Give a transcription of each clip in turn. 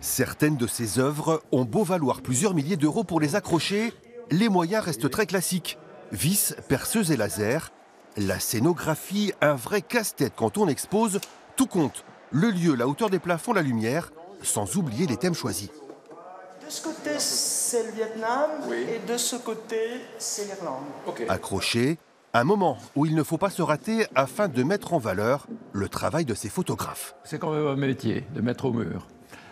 Certaines de ces œuvres ont beau valoir plusieurs milliers d'euros pour les accrocher, les moyens restent très classiques. Vis, perceuses et laser. La scénographie, un vrai casse-tête quand on expose, tout compte. Le lieu, la hauteur des plafonds, la lumière, sans oublier les thèmes choisis. De ce côté, c'est le Vietnam, et de ce côté, c'est l'Irlande. Accroché, un moment où il ne faut pas se rater afin de mettre en valeur le travail de ces photographes. C'est quand même un métier de mettre au mur.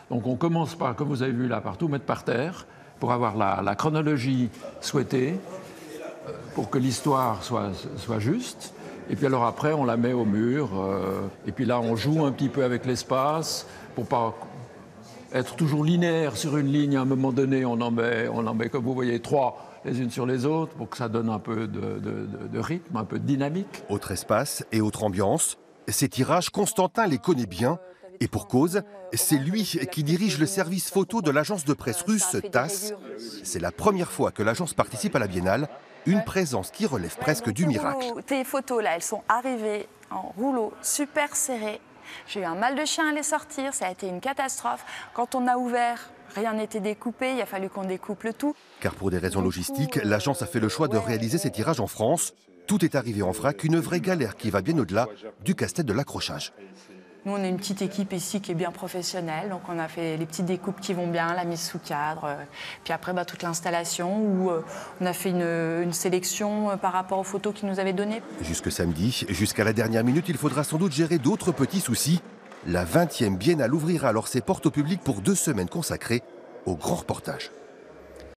Donc on commence par, comme vous avez vu là, par tout mettre par terre, pour avoir la chronologie souhaitée, pour que l'histoire soit juste. Et puis alors après, on la met au mur. Et puis là, on joue un petit peu avec l'espace, pour pas être toujours linéaire sur une ligne. À un moment donné, on en met, comme vous voyez, 3 les unes sur les autres, pour que ça donne un peu de rythme, un peu de dynamique. Autre espace et autre ambiance. Ces tirages, Constantin les connaît bien. Et pour cause, c'est lui qui dirige le service photo de l'agence de presse russe TASS. C'est la première fois que l'agence participe à la Biennale, une présence qui relève presque du miracle. Tes photos là, elles sont arrivées en rouleau super serré. J'ai eu un mal de chien à les sortir, ça a été une catastrophe. Quand on a ouvert, rien n'était découpé, il a fallu qu'on découpe le tout. Car pour des raisons logistiques, l'agence a fait le choix de réaliser ces tirages en France. Tout est arrivé en vrac, une vraie galère qui va bien au-delà du casse-tête de l'accrochage. Nous, on a une petite équipe ici qui est bien professionnelle, donc on a fait les petites découpes qui vont bien, la mise sous cadre, puis après toute l'installation où on a fait une sélection par rapport aux photos qu'ils nous avaient données. Jusque samedi, jusqu'à la dernière minute, il faudra sans doute gérer d'autres petits soucis. La 20e Biennale ouvrira alors ses portes au public pour 2 semaines consacrées au grand reportage.